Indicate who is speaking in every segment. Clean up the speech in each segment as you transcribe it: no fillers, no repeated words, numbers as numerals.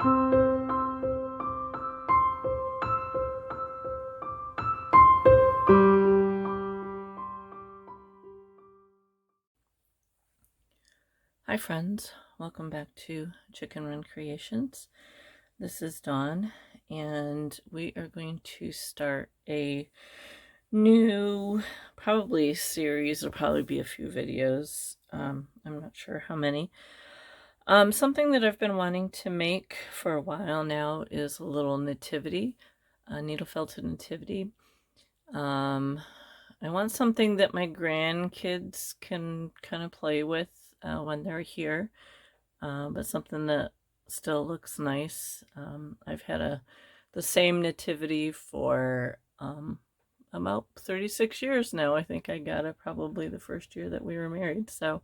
Speaker 1: Hi friends, welcome back to Chicken Run Creations. This is Dawn, and we are going to start a new, probably series. There'll probably be a few videos. I'm not sure how many. Something that I've been wanting to make for a while now is a little nativity, a needle felted nativity. I want something that my grandkids can kind of play with when they're here. But something that still looks nice. I've had the same nativity for about 36 years now. I think I got it probably the first year that we were married. So,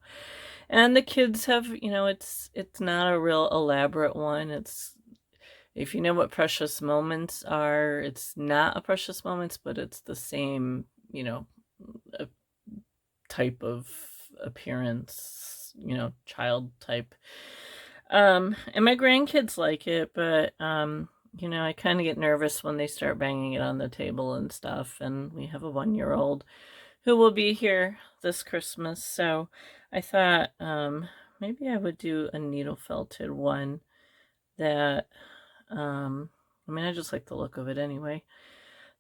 Speaker 1: and the kids have, it's not a real elaborate one. It's, if you know what precious moments are, it's not a precious moments, but it's the same, a type of appearance, child type. And my grandkids like it, but I kind of get nervous when they start banging it on the table and stuff. And we have a 1-year-old who will be here this Christmas, so I thought maybe I would do a needle felted one that I just like the look of it anyway.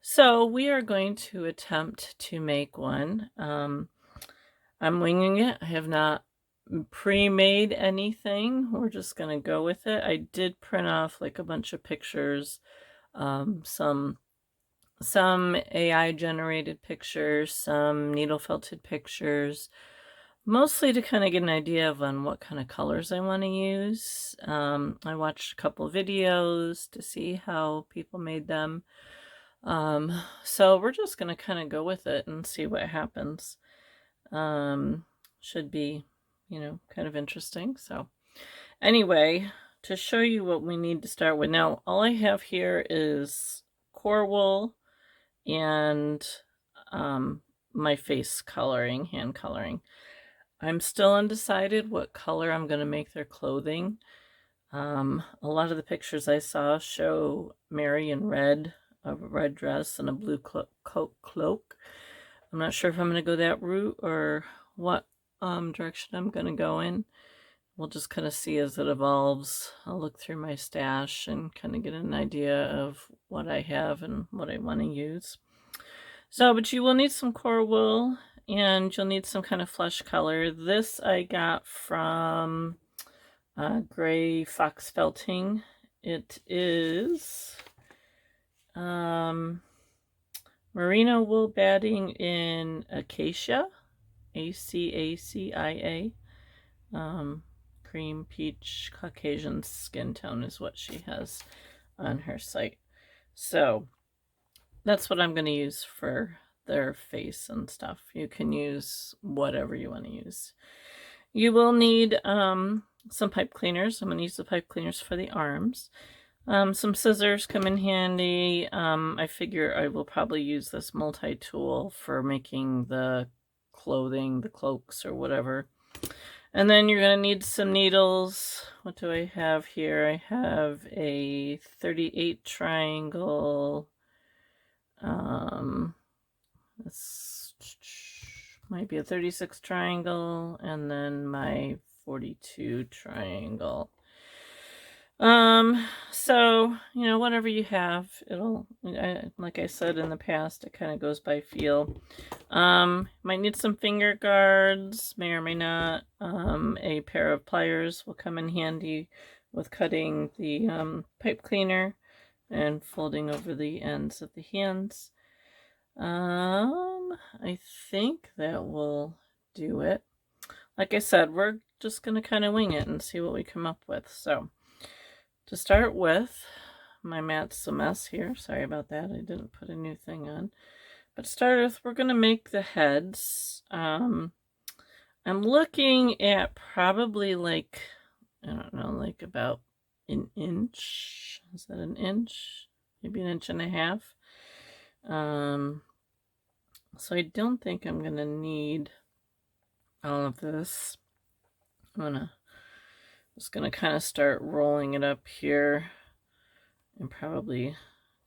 Speaker 1: So we are going to attempt to make one. I'm winging it. I have not pre-made anything. We're just gonna go with it. I did print off like a bunch of pictures, some AI generated pictures, some needle felted pictures, mostly to kind of get an idea of on what kind of colors I want to use. I watched a couple videos to see how people made them. So we're just gonna kind of go with it and see what happens. Should be, kind of interesting. So anyway, to show you what we need to start with. Now, all I have here is core wool and my face coloring, hand coloring. I'm still undecided what color I'm going to make their clothing. A lot of the pictures I saw show Mary in red, a red dress and a blue cloak. I'm not sure if I'm going to go that route or what direction I'm going to go in. We'll just kind of see as it evolves. I'll look through my stash and kind of get an idea of what I have and what I want to use. So, but you will need some core wool and you'll need some kind of flesh color. This I got from Gray Fox Felting. It is merino wool batting in acacia, ACACIA. Cream peach Caucasian skin tone is what she has on her site. So that's what I'm going to use for their face and stuff. You can use whatever you want to use. You will need some pipe cleaners. I'm going to use the pipe cleaners for the arms. Some scissors come in handy. I figure I will probably use this multi-tool for making the clothing, the cloaks or whatever. And then you're going to need some needles. What do I have here? I have a 38 triangle. This might be a 36 triangle, and then my 42 triangle. So, whatever you have, like I said in the past, it kind of goes by feel. Might need some finger guards, may or may not. A pair of pliers will come in handy with cutting the pipe cleaner and folding over the ends of the hands. I think that will do it. Like I said, we're just going to kind of wing it and see what we come up with. So, to start with, my mat's a mess here. Sorry about that. I didn't put a new thing on. But to start with, we're going to make the heads. I'm looking at probably like, I don't know, like about an inch. Is that an inch? Maybe an inch and a half. So I don't think I'm going to need all of this. I'm going to Just gonna kind of start rolling it up here and probably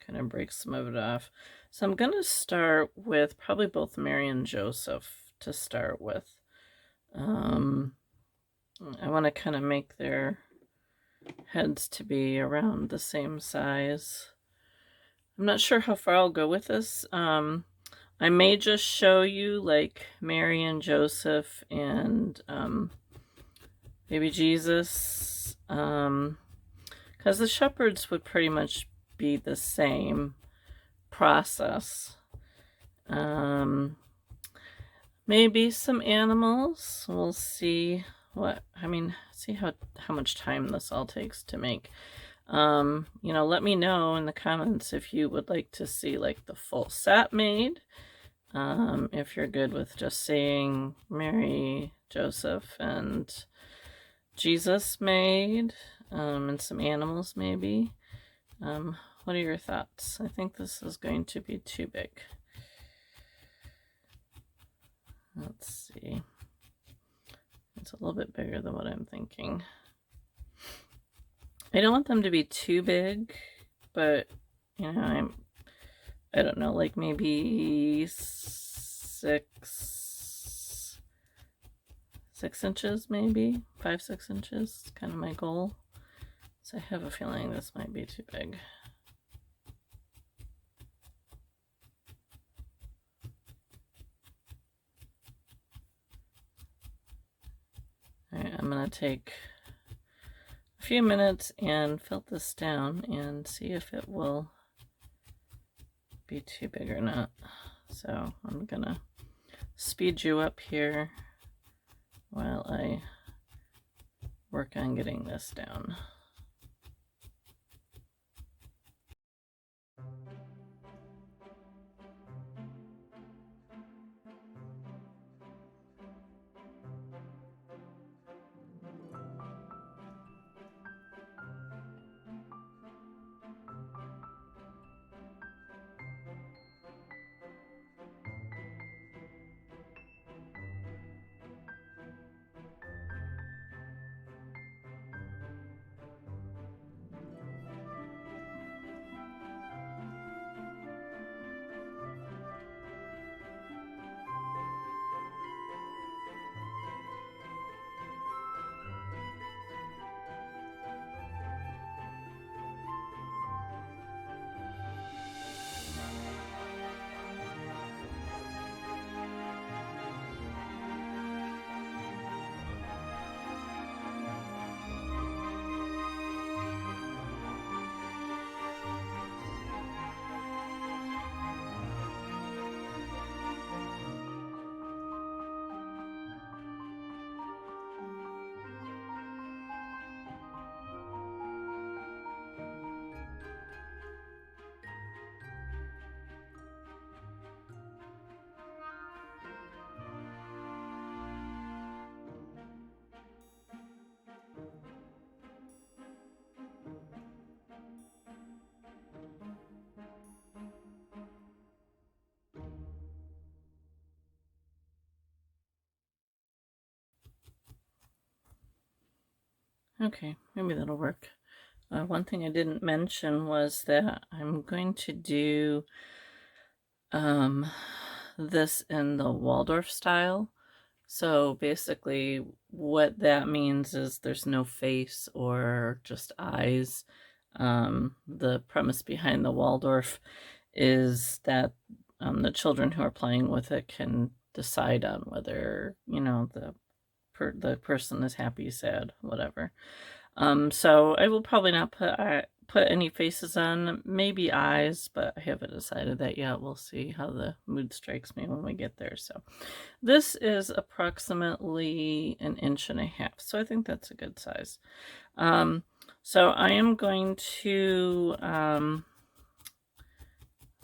Speaker 1: kind of break some of it off. So I'm gonna start with probably both Mary and Joseph to start with. I want to kind of make their heads to be around the same size. I'm not sure how far I'll go with this. I may just show you like Mary and Joseph and baby Jesus, because the shepherds would pretty much be the same process. Maybe some animals. We'll see see how much time this all takes to make. Let me know in the comments if you would like to see like the full set made. If you're good with just seeing Mary, Joseph, and Jesus made, and some animals maybe. What are your thoughts? I think this is going to be too big. Let's see. It's a little bit bigger than what I'm thinking. I don't want them to be too big, but I don't know, like maybe 6 inches, maybe 5-6 inches, kind of my goal. So I have a feeling this might be too big. All right, I'm gonna take a few minutes and felt this down and see if it will be too big or not. So I'm gonna speed you up here while I work on getting this down. Okay, maybe that'll work. One thing I didn't mention was that I'm going to do this in the Waldorf style. So basically what that means is there's no face or just eyes. The premise behind the Waldorf is that the children who are playing with it can decide on whether, the person is happy, sad, whatever. So I will probably not put any faces on, maybe eyes, but I haven't decided that yet. We'll see how the mood strikes me when we get there. So this is approximately 1.5 inches, so I think that's a good size. So I am going to,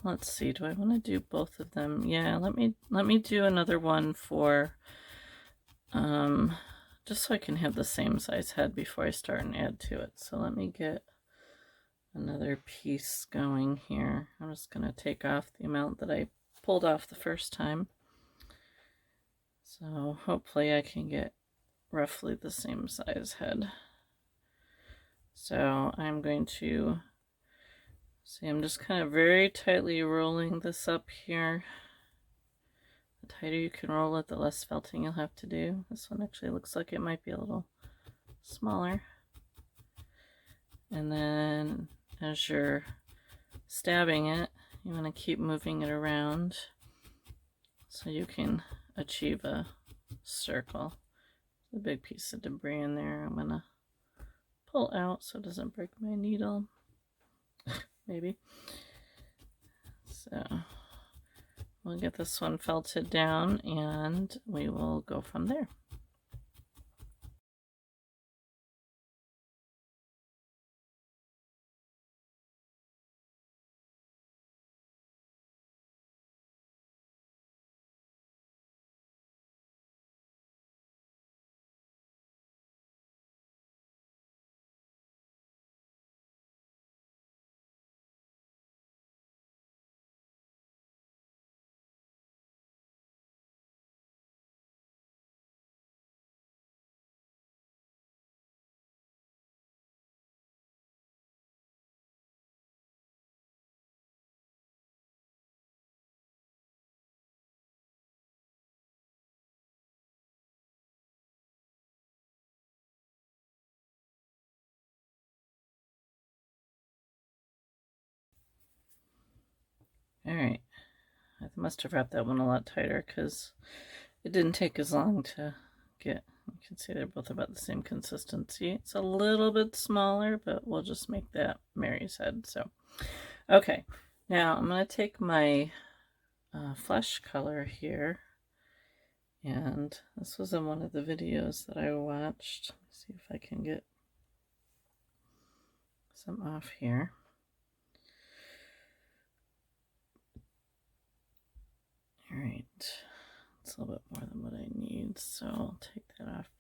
Speaker 1: let's see, do I want to do both of them? Yeah, let me do another one for, just so I can have the same size head before I start and add to it. So let me get another piece going here. I'm just going to take off the amount that I pulled off the first time. So hopefully I can get roughly the same size head. So I'm going to see, I'm just kind of very tightly rolling this up here. The tighter you can roll it, the less felting you'll have to do. This one actually looks like it might be a little smaller. And then as you're stabbing it, you want to keep moving it around so you can achieve a circle. A big piece of debris in there I'm going to pull out so it doesn't break my needle. Maybe. So we'll get this one felted down and we will go from there. All right, I must have wrapped that one a lot tighter because it didn't take as long to get. You can see they're both about the same consistency. It's a little bit smaller, but we'll just make that Mary's head. So, okay, now I'm going to take my flesh color here, and this was in one of the videos that I watched. Let's see if I can get some off here. All right, it's a little bit more than what I need, so I'll take that off.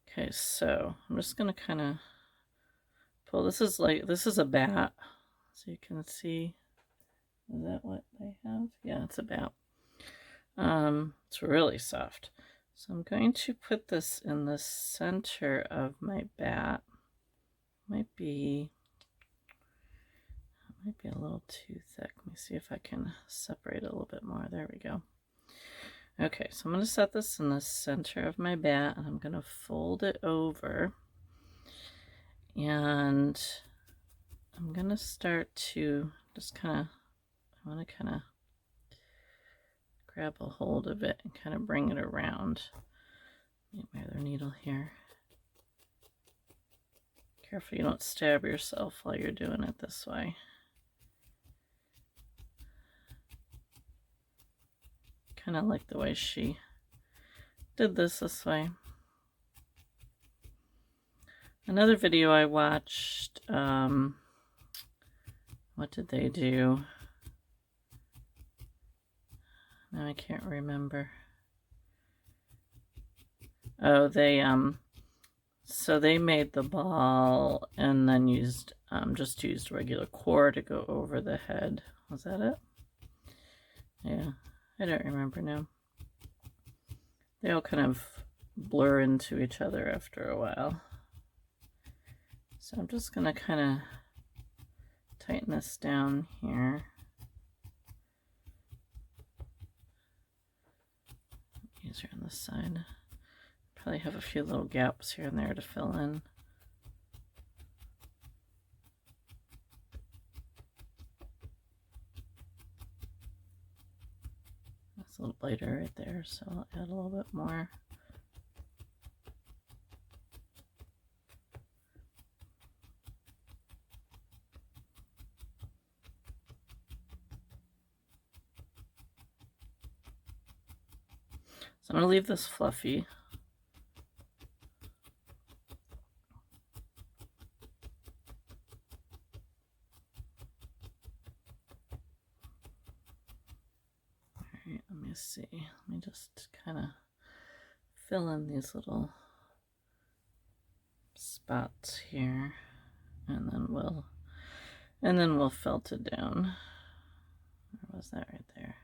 Speaker 1: Okay, so I'm just gonna kind of pull. This is a bat, so you can see. Is that what they have? Yeah, it's a bat. It's really soft. So I'm going to put this in the center of my bat. Might be a little too thick. Let me see if I can separate it a little bit more. There we go. Okay, so I'm going to set this in the center of my bat, and I'm going to fold it over. And I'm going to start to just kind of, I want to kind of grab a hold of it and kind of bring it around. Get my other needle here. Careful you don't stab yourself while you're doing it this way. Kind of like the way she did this way. Another video I watched, what did they do? Now I can't remember. Oh, they so they made the ball and then used just used regular core to go over the head. Was that it? Yeah, I don't remember now. They all kind of blur into each other after a while. So I'm just gonna kind of tighten this down here. Easier on this side. Probably have a few little gaps here and there to fill in. That's a little lighter right there, so I'll add a little bit more. So I'm going to leave this fluffy. Alright, let me see. Let me just kind of fill in these little spots here, and then we'll felt it down. Where was that right there?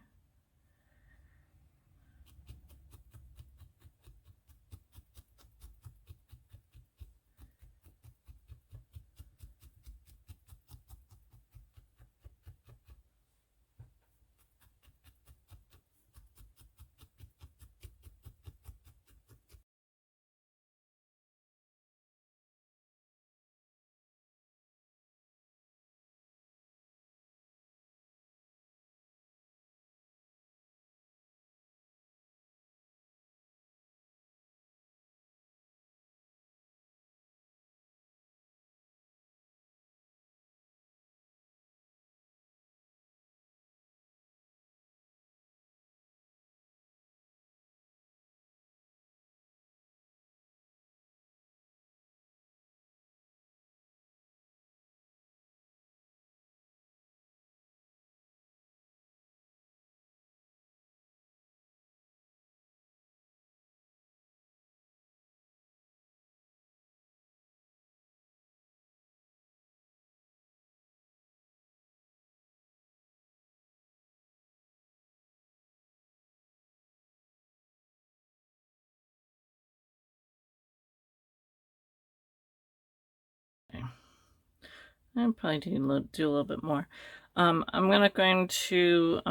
Speaker 1: I'll probably do a little bit more. I'm going to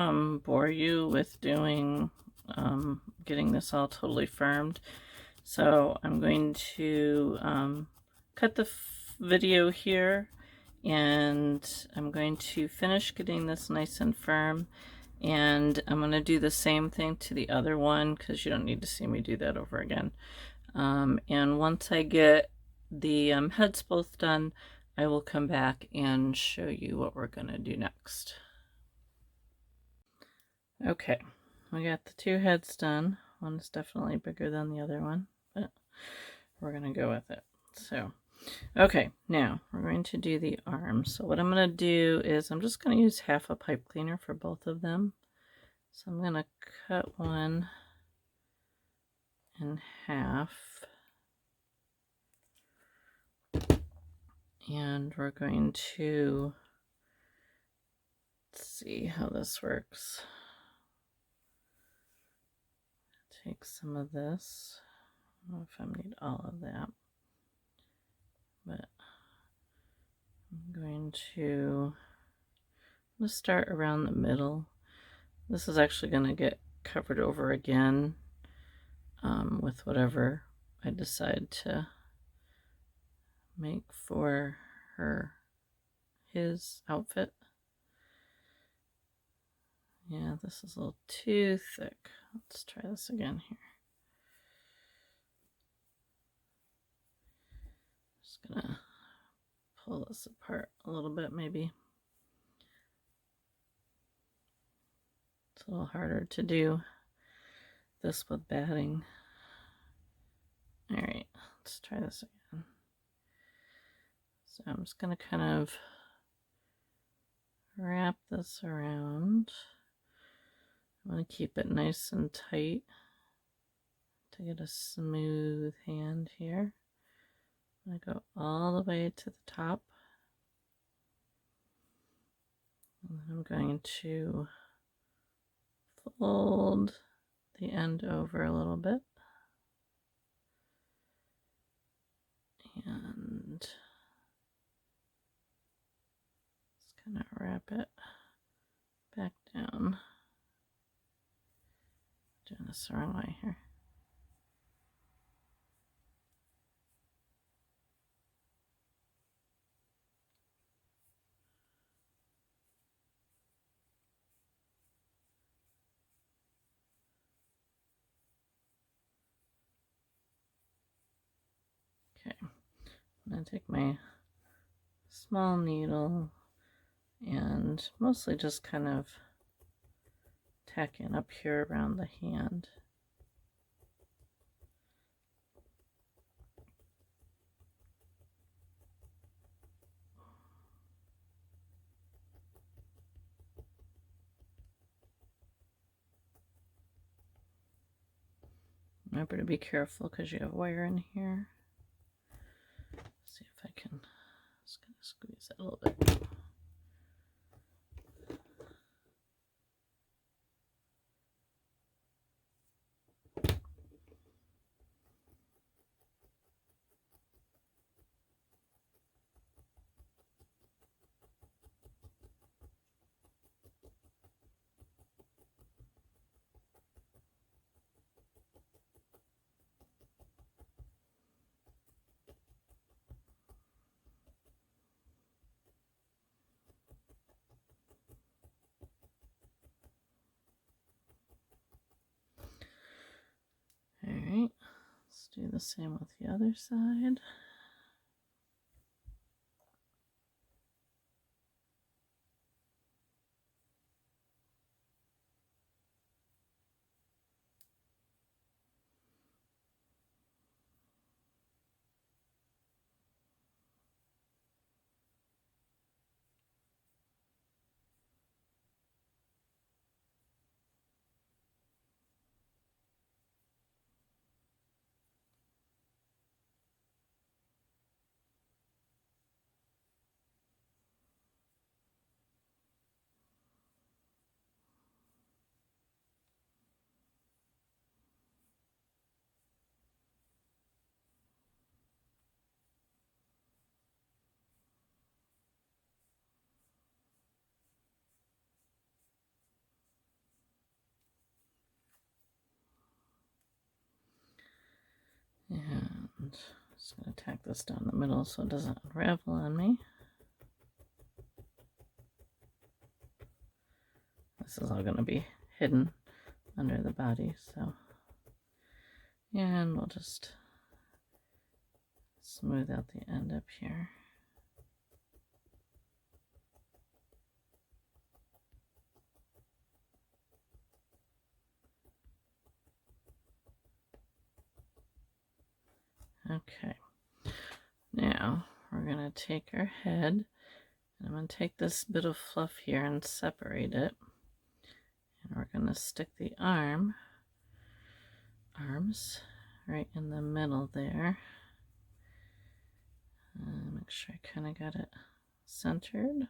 Speaker 1: bore you with doing getting this all totally firmed. So I'm going to cut the video here, and I'm going to finish getting this nice and firm, and I'm going to do the same thing to the other one because you don't need to see me do that over again. And once I get the heads both done, I will come back and show you what we're going to do next. Okay, we got the two heads done. One's definitely bigger than the other one, but we're going to go with it. So, okay, now we're going to do the arms. So what I'm going to do is I'm just going to use half a pipe cleaner for both of them. So I'm going to cut one in half. And we're going to see how this works. Take some of this. I don't know if I need all of that, but I'm going to start around the middle. This is actually going to get covered over again with whatever I decide to make for his outfit. Yeah, this is a little too thick. Let's try this again here. Just gonna pull this apart a little bit maybe. It's a little harder to do this with batting. All right, let's try this again. So I'm just gonna kind of wrap this around. I want to keep it nice and tight to get a smooth hand here. I go all the way to the top. And then I'm going to fold the end over a little bit. And just kind of wrap it back down. Doing this the wrong way here. Okay, I'm going to take my small needle and mostly just kind of tack in up here around the hand. Remember to be careful because you have wire in here. Let's see if I can, just gonna squeeze it a little bit. All right, let's do the same with the other side. And just going to tack this down the middle so it doesn't unravel on me. This is all going to be hidden under the body, so. And we'll just smooth out the end up here. Okay, now we're going to take our head, and I'm going to take this bit of fluff here and separate it. And we're going to stick the arms right in the middle there. Make sure I kind of got it centered.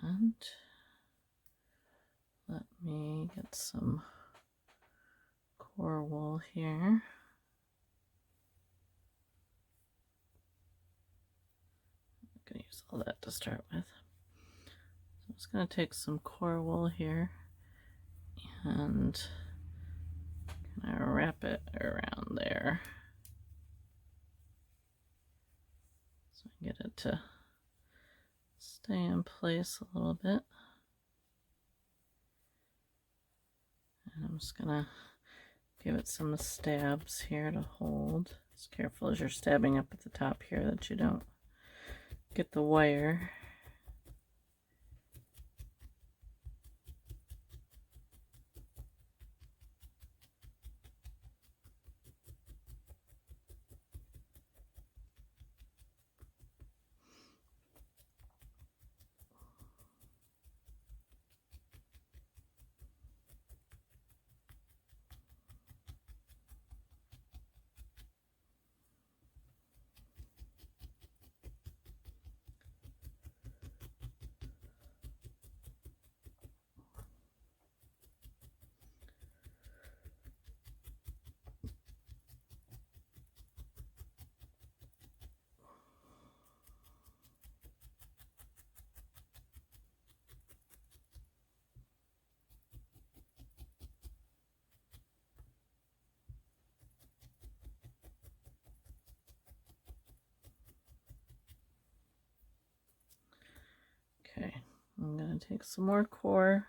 Speaker 1: And let me get some core wool here. I'm going to use all that to start with. So I'm just going to take some core wool here and kind of wrap it around there so I get it to stay in place a little bit. And I'm just going to give it some stabs here to hold. Just careful as you're stabbing up at the top here that you don't get the wire. Okay, I'm going to take some more core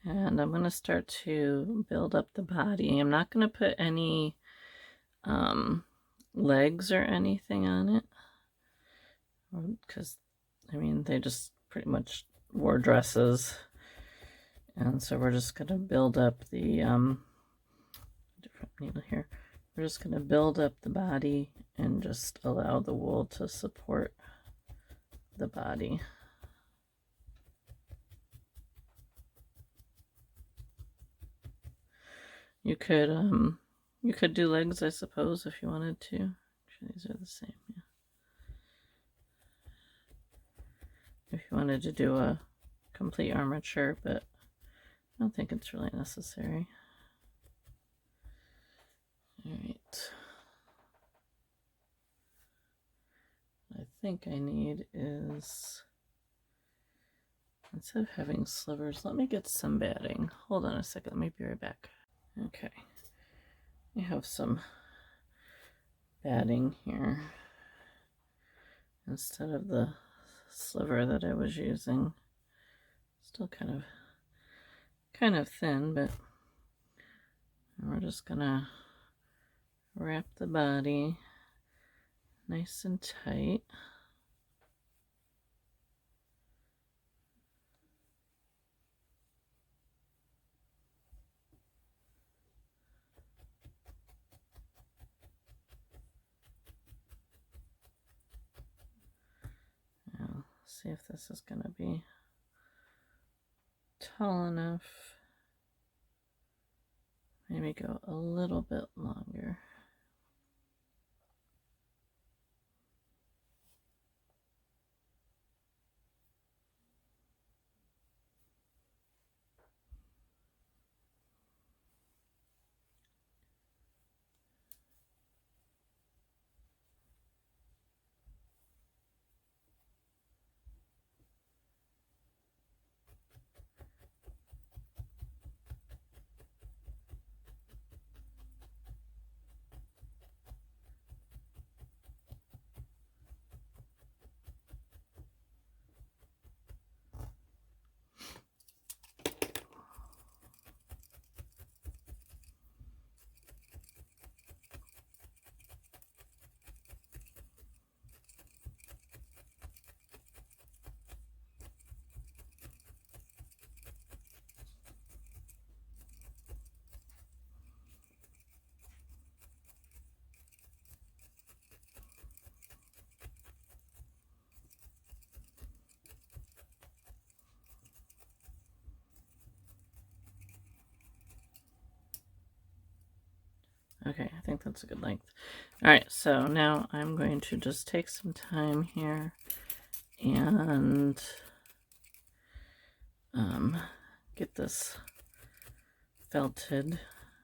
Speaker 1: and I'm going to start to build up the body. I'm not going to put any legs or anything on it because, I mean, they just pretty much wore dresses. And so we're just going to build up the, different needle here. We're just going to build up the body and just allow the wool to support the body. You could do legs, I suppose, if you wanted to. Actually, these are the same, yeah. If you wanted to do a complete armature, but I don't think it's really necessary. All right. What I think I need is, instead of having slivers, let me get some batting. Hold on a second, let me be right back. Okay, I have some batting here instead of the sliver that I was using. Still kind of thin, but we're just gonna wrap the body nice and tight. Now, see if this is gonna be tall enough. Maybe go a little bit longer. think that's a good length. All right, so now I'm going to just take some time here and get this felted.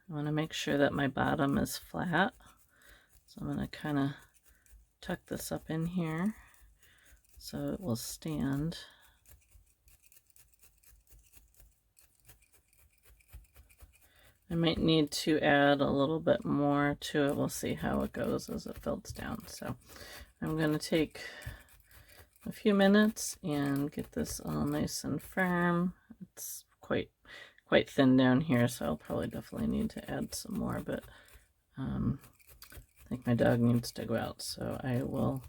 Speaker 1: I want to make sure that my bottom is flat. So I'm going to kind of tuck this up in here so it will stand. I might need to add a little bit more to it. We'll see how it goes as it felts down. So I'm going to take a few minutes and get this all nice and firm. It's quite thin down here, so I'll probably definitely need to add some more, but I think my dog needs to go out, so I will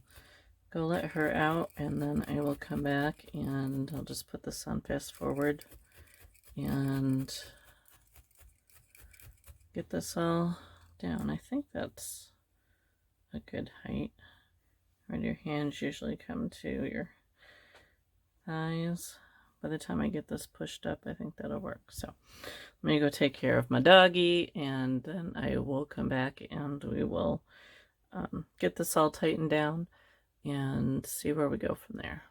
Speaker 1: go let her out, and then I will come back and I'll just put this on fast forward and get this all down. I think that's a good height. Where your hands usually come to your thighs. By the time I get this pushed up, I think that'll work. So let me go take care of my doggy, and then I will come back and we will get this all tightened down and see where we go from there.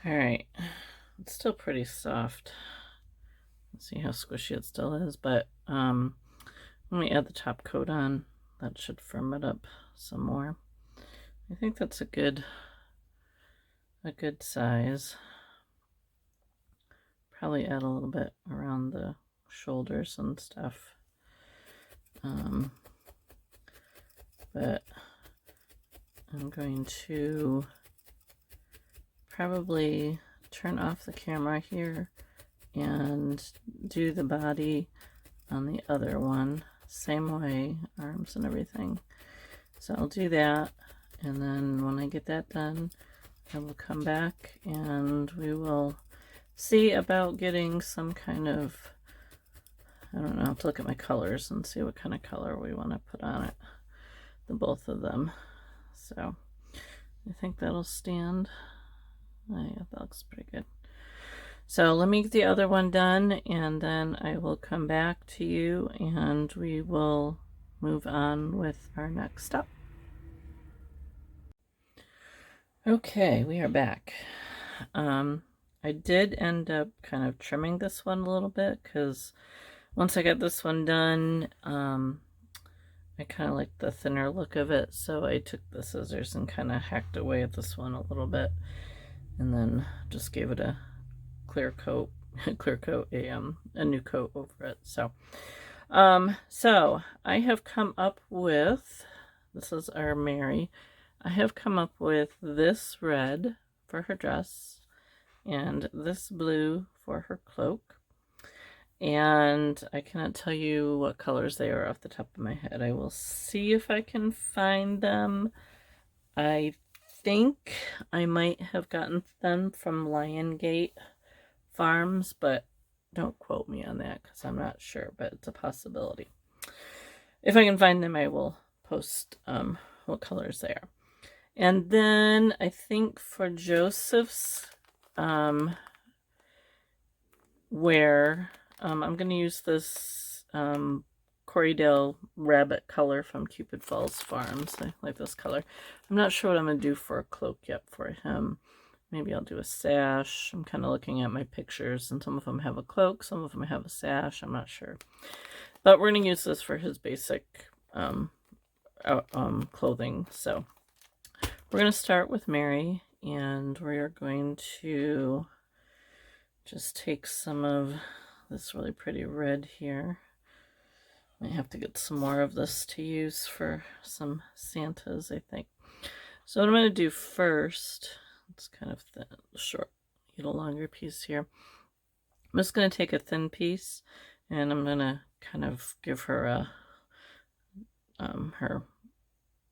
Speaker 1: All right, it's still pretty soft. Let's see how squishy it still is, but when we add the top coat on, that should firm it up some more. I think that's a good size. Probably add a little bit around the shoulders and stuff. But I'm going to probably turn off the camera here and do the body on the other one. Same way, arms and everything. So I'll do that, and then when I get that done, I will come back and we will see about getting some kind of, I don't know, I have to look at my colors and see what kind of color we want to put on it, the both of them. So I think that'll stand. Oh, yeah, that looks pretty good. So let me get the other one done, and then I will come back to you and we will move on with our next step. Okay, we are back. I did end up kind of trimming this one a little bit because once I got this one done, I kind of like the thinner look of it, so I took the scissors and kind of hacked away at this one a little bit, and then just gave it a clear coat, a new coat over it. So I have come up with, this is our Mary. I have come up with this red for her dress and this blue for her cloak. And I cannot tell you what colors they are off the top of my head. I will see if I can find them. I think I might have gotten them from Liongate Farms, but don't quote me on that because I'm not sure, but it's a possibility. If I can find them, I will post what colors they are. And then I think for Joseph's wear, I'm going to use this Corriedale rabbit color from Cupid Falls Farms. I like this color. I'm not sure what I'm going to do for a cloak yet for him. Maybe I'll do a sash. I'm kind of looking at my pictures, and some of them have a cloak, some of them have a sash. I'm not sure. But we're going to use this for his basic clothing. So we're going to start with Mary, and we are going to just take some of this really pretty red here. I have to get some more of this to use for some Santas, I think. So what I'm going to do first, it's kind of thin, short, get a longer piece here. I'm just going to take a thin piece, and I'm going to kind of give her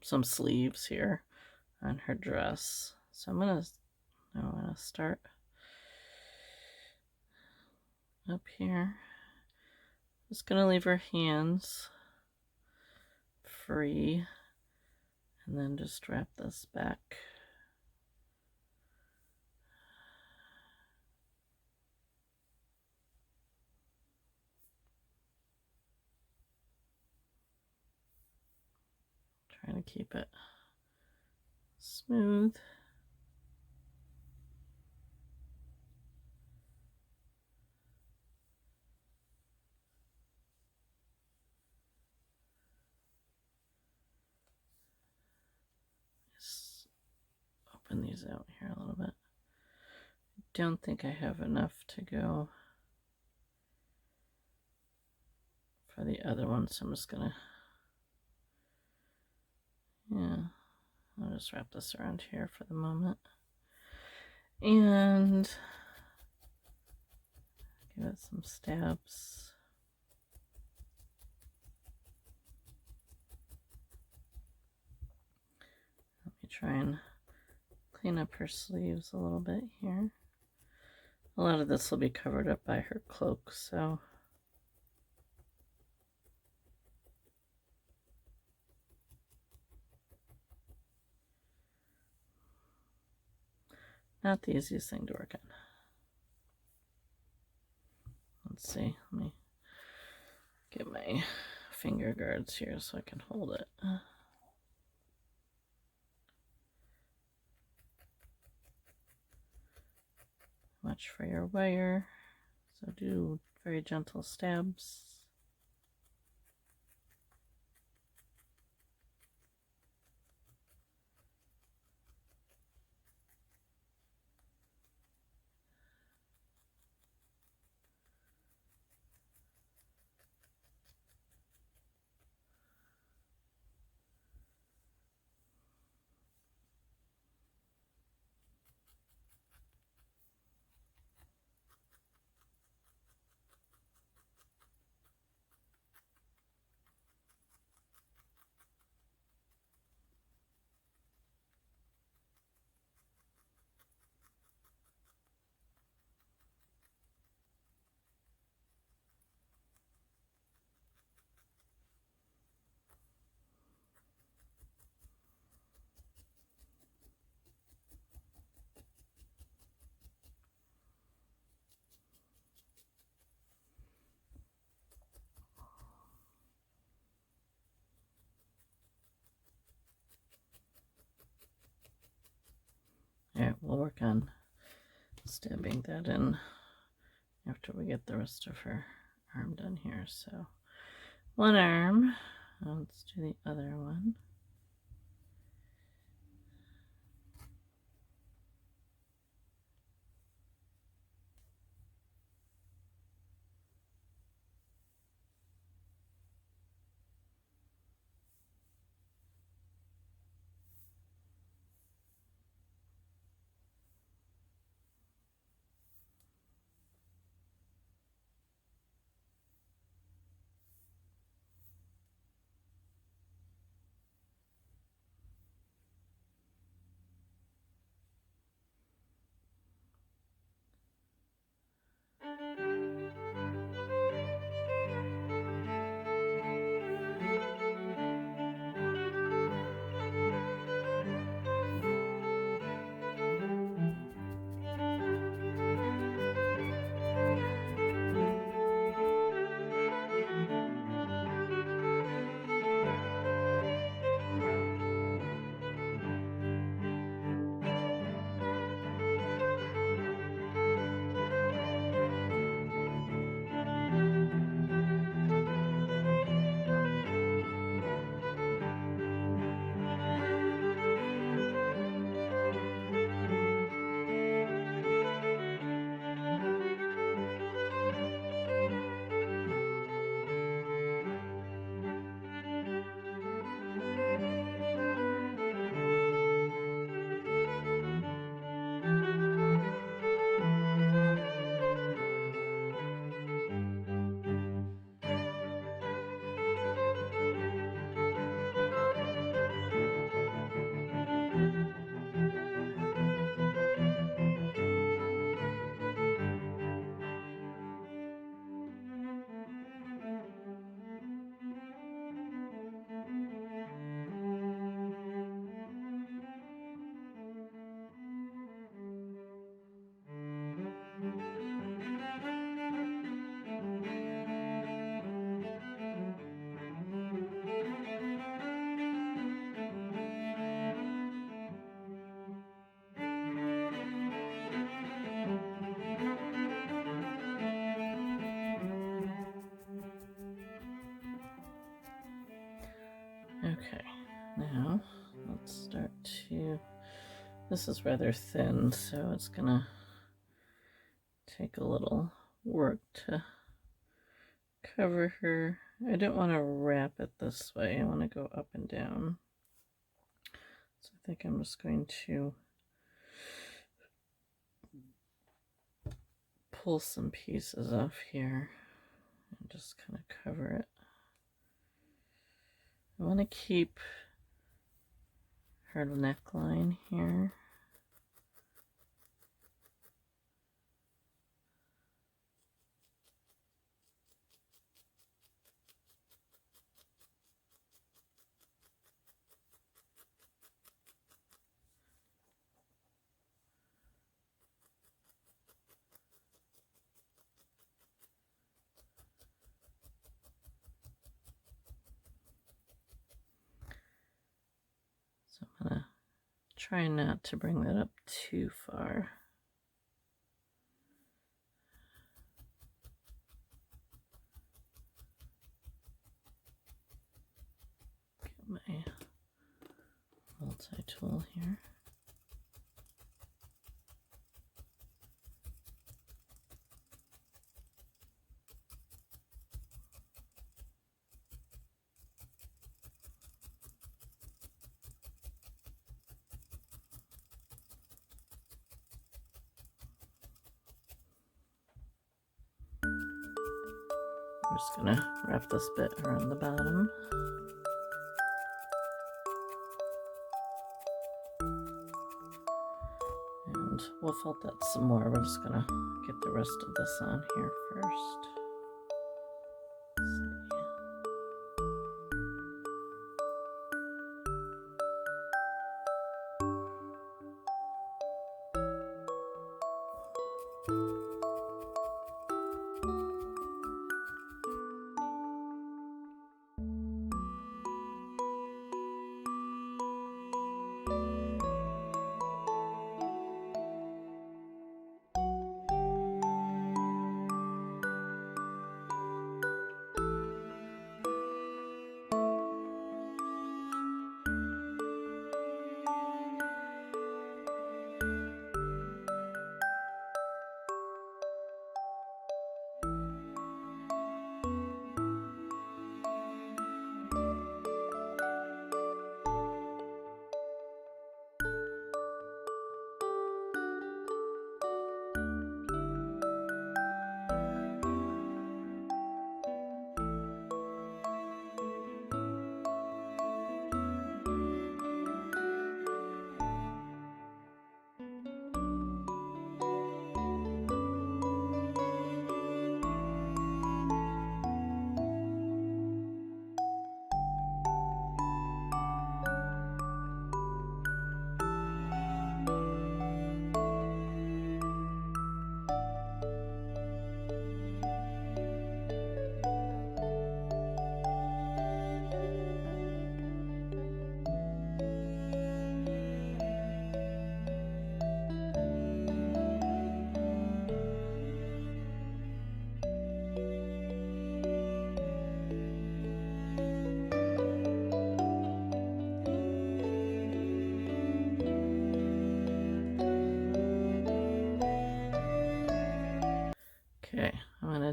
Speaker 1: some sleeves here on her dress. So I want to start up here. Just going to leave her hands free, and then just wrap this back. Trying to keep it smooth. Just open these out here a little bit. I don't think I have enough to go for the other one, so I'm just gonna, I'll just wrap this around here for the moment. And give it some stabs. Let me try and clean up her sleeves a little bit here. A lot of this will be covered up by her cloak, so not the easiest thing to work on. Let's see, let me get my finger guards here so I can hold it. Watch for your wire, so do very gentle stabs. stabbing that in after we get the rest of her arm done here. So one arm, let's do the other one. Okay, now let's start to, this is rather thin, so it's gonna take a little work to cover her. I don't want to wrap it this way, I want to go up and down. So I think I'm just going to pull some pieces off here and just kind of cover it. I want to keep her neckline here. So I'm gonna try not to bring that up too far. Get my multi-tool here. I'm just gonna wrap this bit around the bottom. And we'll felt that some more. We're just gonna get the rest of this on here first.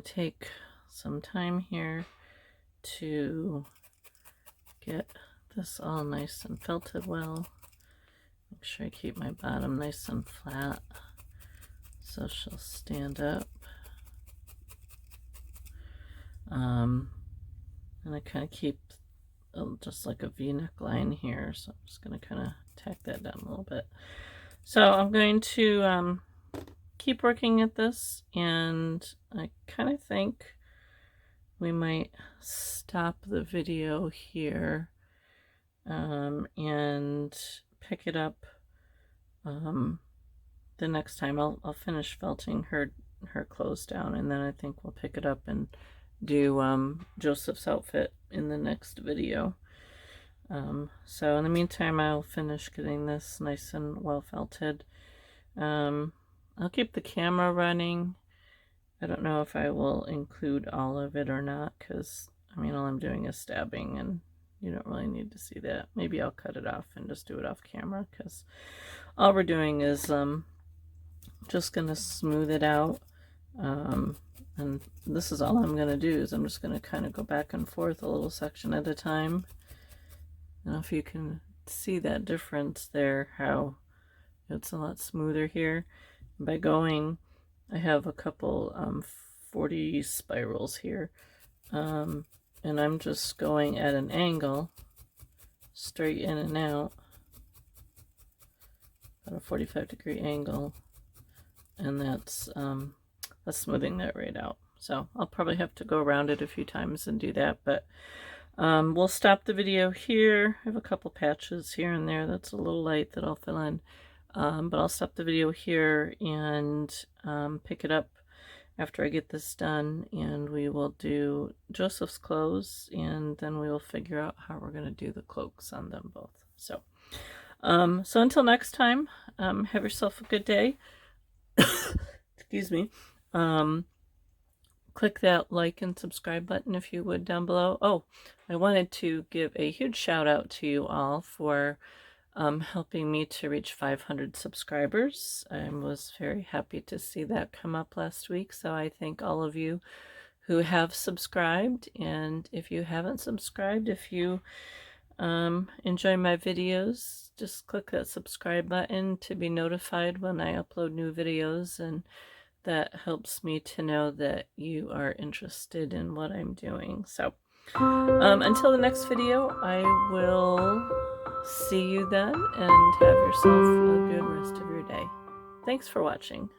Speaker 1: going to take some time here to get this all nice and felted well. Make sure I keep my bottom nice and flat so she'll stand up. And I kind of keep just like a V-neck line here, so I'm just going to kind of tack that down a little bit. So I'm going to keep working at this, and I kind of think we might stop the video here and pick it up the next time. I'll finish felting her clothes down, and then I think we'll pick it up and do Joseph's outfit in the next video. So in the meantime, I'll finish getting this nice and well felted. I'll keep the camera running. I don't know if I will include all of it or not, because I mean, all I'm doing is stabbing and you don't really need to see that. Maybe I'll cut it off and just do it off camera, because all we're doing is just gonna smooth it out. And this is all I'm going to do, is I'm just going to kind of go back and forth a little section at a time. I don't know if you can see that difference there, how it's a lot smoother here. By going, I have a couple 40 spirals here, and I'm just going at an angle, straight in and out, at a 45-degree angle, and that's smoothing that right out. So I'll probably have to go around it a few times and do that, but we'll stop the video here. I have a couple patches here and there that's a little light that I'll fill in, but I'll stop the video here and pick it up after I get this done, and we will do Joseph's clothes, and then we will figure out how we're going to do the cloaks on them both. So so until next time, have yourself a good day. Excuse me. Click that like and subscribe button if you would down below. Oh, I wanted to give a huge shout out to you all for helping me to reach 500 subscribers. I was very happy to see that come up last week, so I thank all of you who have subscribed. And if you haven't subscribed, if you enjoy my videos, just click that subscribe button to be notified when I upload new videos, and that helps me to know that you are interested in what I'm doing. So until the next video, I will see you then, and have yourself a good rest of your day. Thanks for watching.